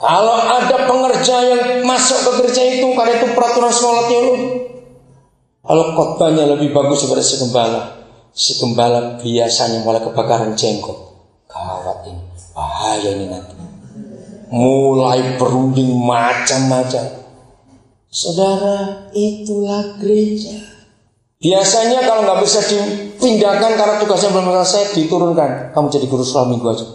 Kalau ada pengerja yang masuk ke gereja itu, karena itu peraturan sekolah teologi. Kalau khotbahnya lebih bagus daripada si gembala biasanya mulai kebakaran jenggot. Gawat ini, bahaya ini nanti. Mulai berunding macam-macam. Saudara, itulah gereja. Biasanya kalau nggak bisa dipindahkan karena tugasnya belum selesai, diturunkan. Kamu jadi guru sekolah minggu aja.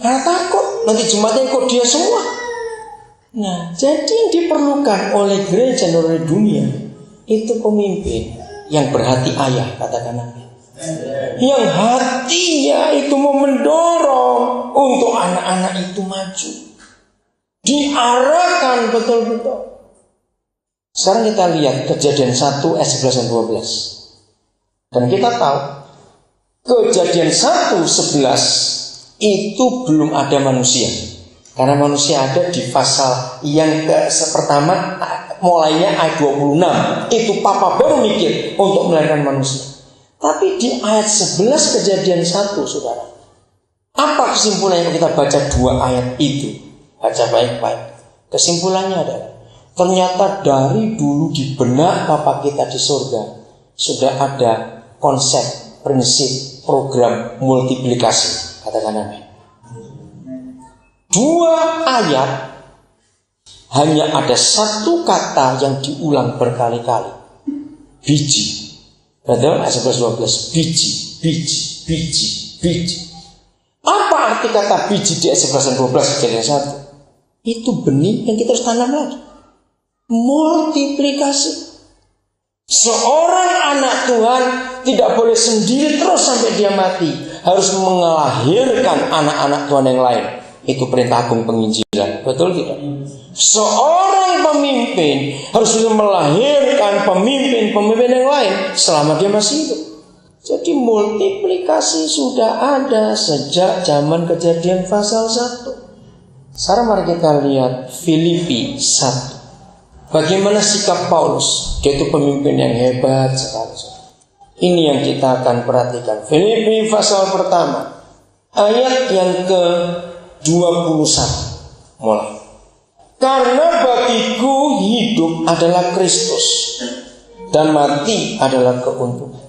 Karena takut nanti jemaatnya ikut dia semua. Nah, jadi yang diperlukan oleh gereja dan oleh dunia itu pemimpin yang berhati ayah, katakan Nabi. Yang hatinya itu mau mendorong untuk anak-anak itu maju, diarahkan betul-betul. Sekarang kita lihat Kejadian 1 ayat 11 dan 12. Dan kita tahu Kejadian 1:11 itu belum ada manusia. Karena manusia ada di pasal yang pertama, mulainya ayat 26. Itu Papa baru mikir untuk melahirkan manusia. Tapi di ayat 11 Kejadian 1, saudara, apa kesimpulannya kalau kita baca dua ayat itu? Baca baik-baik. Kesimpulannya adalah ternyata dari dulu di benak Papa kita di surga sudah ada konsep, prinsip, program multiplikasi. Katakan amin. Dua ayat hanya ada satu kata yang diulang berkali-kali. Biji. Betul? Ayat 11-12. Biji, biji, biji, biji. Apa arti kata biji di ayat 11 dan 12 Kejadian 1? Itu benih yang kita harus tanam lagi. Multiplikasi. Seorang anak Tuhan tidak boleh sendiri terus sampai dia mati. Harus melahirkan anak-anak Tuhan yang lain. Itu perintah agung penginjilan. Betul tidak? Seorang pemimpin harus bisa melahirkan pemimpin-pemimpin yang lain selama dia masih hidup. Jadi multiplikasi sudah ada sejak zaman Kejadian pasal 1. Sekarang mari kita lihat Filipi 1. Bagaimana sikap Paulus? Dia itu pemimpin yang hebat sekali. Ini yang kita akan perhatikan. Filipi pasal pertama, ayat yang ke-21 mulai. Karena bagiku hidup adalah Kristus dan mati adalah keuntungan.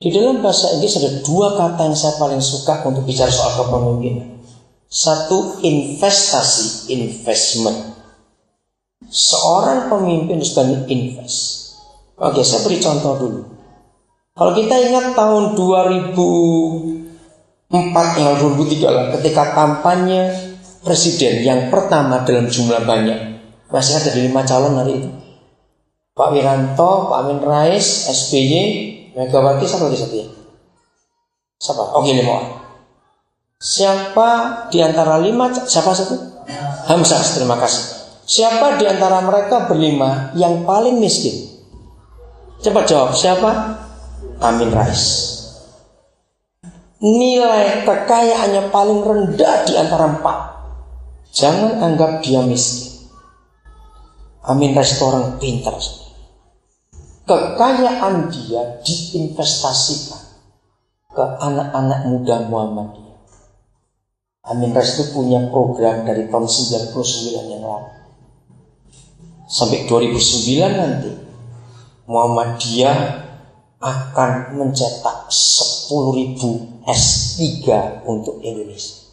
Di dalam bahasa Inggris ada dua kata yang saya paling suka untuk bicara soal kepemimpinan. Satu, investasi, investment. Seorang pemimpin sudah invest. Oke, saya beri contoh dulu. Kalau kita ingat tahun 2004 yang 2003 lah, ketika kampanye presiden yang pertama dalam jumlah banyak, masih ada 5 calon hari itu. Pak Wiranto, Pak Amin Rais, SBY, Megawati, siapa lagi satu ya? Siapa? Oke, 5 orang. Siapa di antara 5? Siapa satu? Hamzah, terima kasih. Siapa di antara mereka berlima yang paling miskin? Cepat jawab, siapa? Amin Rais. Nilai kekayaannya paling rendah di antara 4. Jangan anggap dia miskin. Amin Rais itu orang pintar. Kekayaan dia diinvestasikan ke anak-anak muda Muhammadiyah. Amin Rais itu punya program dari tahun 99 yang lalu. Sampai 2009 nanti Muhammadiyah akan mencetak 10.000 S3 untuk Indonesia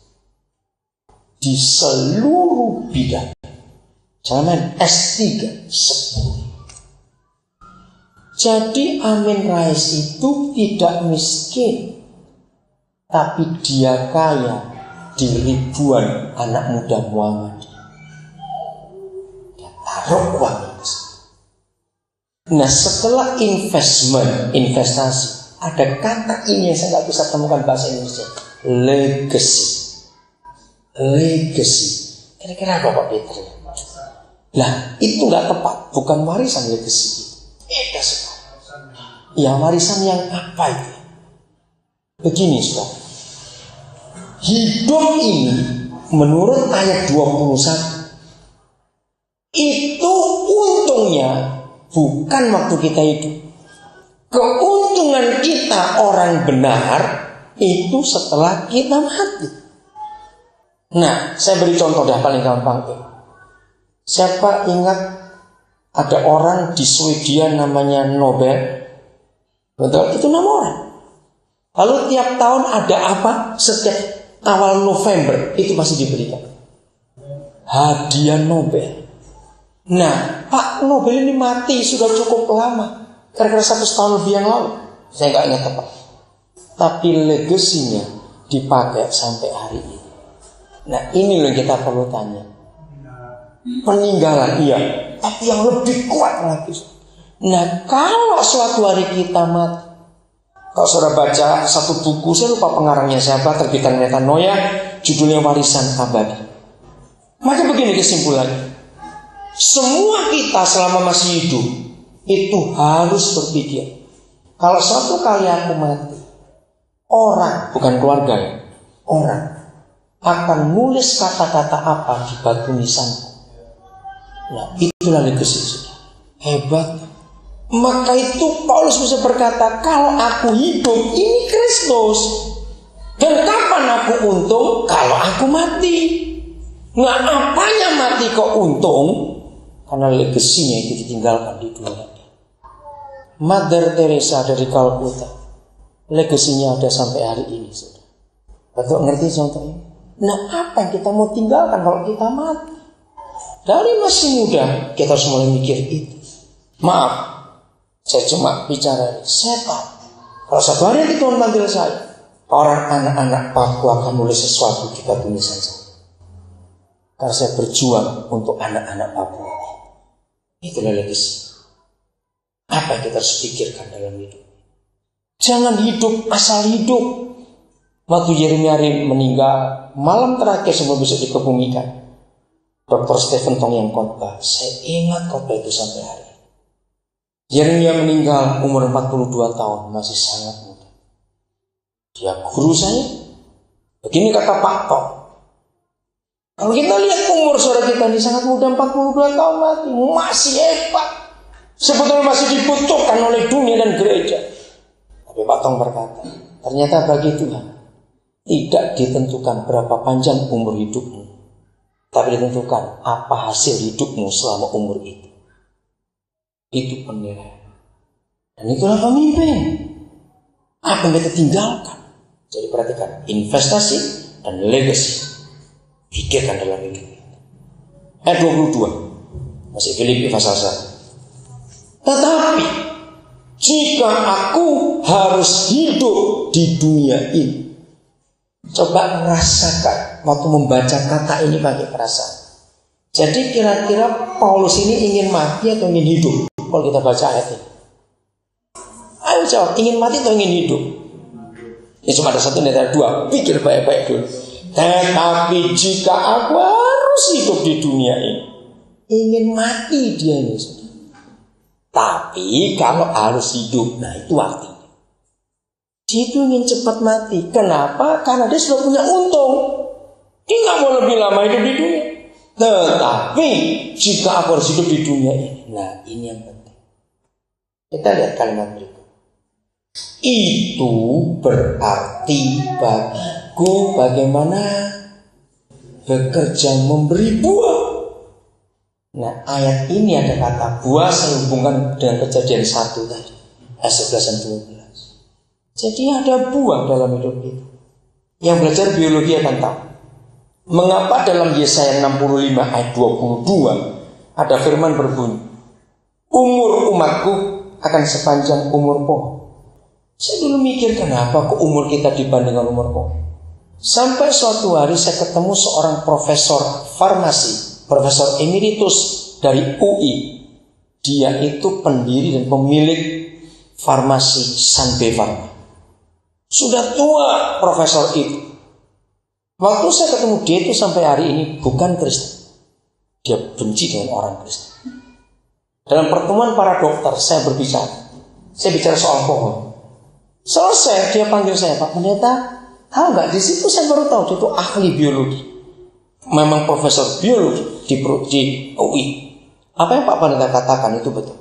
di seluruh bidang. Jangan S3 10. Jadi Amin Rais itu tidak miskin, tapi dia kaya di ribuan anak muda Muhammadiyah. Dia taruh uang itu. Nah, setelah investasi, ada kata ini yang saya nggak bisa temukan bahasa Indonesia. Legacy. Kira-kira apa Pak Peter? Lah, itu nggak tepat. Bukan warisan legacy. Beda sekali. Ya, warisan yang apa itu? Begini, saudara. Hidup ini menurut ayat 21 itu untungnya bukan waktu kita hidup. Keuntungan kita orang benar itu setelah kita mati. Nah, saya beri contoh dah paling gampang. Siapa ingat ada orang di Swedia namanya Nobel? Betul, itu nama orang. Lalu tiap tahun ada apa? Setiap awal November itu masih diberikan hadiah Nobel. Nah, Pak Nobel ini mati sudah cukup lama, kira-kira 100 tahun lebih yang lalu. Saya nggak ingat tepat. Tapi legasinya dipakai sampai hari ini. Nah, ini loh yang kita perlu tanya. Peninggalan iya, tapi yang lebih kuat lagi. Nah, kalau suatu hari kita mati, kalau saudara baca satu buku, saya lupa pengarangnya siapa, terbitan Metanoia, judulnya Warisan Abadi. Maka begini kesimpulannya. Semua kita selama masih hidup itu harus berpikir, kalau suatu kali aku mati, orang, bukan keluarga ya, orang akan nulis kata-kata apa di batu nisanku. Nah, itulah legasi. Hebat. Maka itu Paulus bisa berkata, kalau aku hidup ini Kristus. Dan kapan aku untung? Kalau aku mati. Nah, apanya mati kok untung? Karena legasinya itu ditinggalkan di dunia. Mother Teresa dari Calcutta, legasinya ada sampai hari ini. Betul, ngerti contohnya? Nah, apa yang kita mau tinggalkan kalau kita mati? Dari masih muda kita harus mulai mikir itu. Maaf, saya cuma bicara ini. Setan, kalau satu hari nanti Tuhan panggil saya, orang anak-anak Papua akan nulis sesuatu di batu nisan saya. Karena saya berjuang untuk anak-anak Papua. Itulah legasi. Apa yang kita harus pikirkan dalam hidup? Jangan hidup asal hidup. Waktu Yeremia meninggal, malam terakhir sebelum besok dikebumikan, Dr. Stephen Tong yang khotbah, saya ingat khotbah itu sampai hari ini. Yeremia meninggal umur 42 tahun, masih sangat muda. Dia guru saya. Begini kata Pak Tong, kalau kita lihat umur saudara kita ini sangat muda, 42 tahun mati, masih hebat. Sebetulnya masih dibutuhkan oleh dunia dan gereja. Tapi Pak Tong berkata, ternyata bagi Tuhan tidak ditentukan berapa panjang umur hidupmu, tapi ditentukan apa hasil hidupmu selama umur itu. Itu penilaian. Dan itulah pemimpin. Apa yang kita tinggalkan? Jadi perhatikan, investasi dan legacy. Pikirkan dalam hidup kita. Ayat 22. Masih Filipi pasal 1. Tetapi jika aku harus hidup di dunia ini, coba merasakan waktu membaca kata ini pakai perasaan. Jadi kira-kira Paulus ini ingin mati atau ingin hidup? Kalau kita baca ayat ini, ayo jawab, ingin mati atau ingin hidup? Ya cuma ada satu antara dua. Pikir baik-baik dulu. Tetapi jika aku harus hidup di dunia ini, ingin mati dia ini. Tapi kalau harus hidup, nah itu artinya dia itu ingin cepat mati. Kenapa? Karena dia sudah punya untung. Dia nggak mau lebih lama hidup di dunia. Tetapi jika aku harus hidup di dunia ini, nah ini yang penting. Kita lihat kalimat berikut. Itu berarti bagiku bagaimana bekerja memberi buah. Nah, ayat ini ada kata buah, saya hubungkan dengan Kejadian 1 tadi, ayat 11 dan 12. Jadi ada buah dalam hidup itu. Yang belajar biologi akan tahu. Mengapa dalam Yesaya 65 ayat 22 ada firman berbunyi, umur umatku akan sepanjang umur pohon. Saya dulu mikir kenapa kok umur kita dibandingkan umur pohon. Sampai suatu hari saya ketemu seorang profesor farmasi, Profesor Emeritus dari UI. Dia itu pendiri dan pemilik farmasi Sanbe Pharma. Sudah tua profesor itu. Waktu saya ketemu dia itu sampai hari ini bukan Kristen. Dia benci dengan orang Kristen. Dalam pertemuan para dokter saya berbicara. Saya bicara soal pohon. Selesai dia panggil saya, Pak Pendeta, tahu nggak, di situ saya baru tahu dia itu ahli biologi. Memang profesor biologi di UI. Apa yang Pak Pendeta katakan itu betul.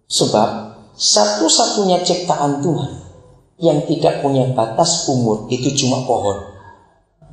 Sebab satu-satunya ciptaan Tuhan yang tidak punya batas umur itu cuma pohon.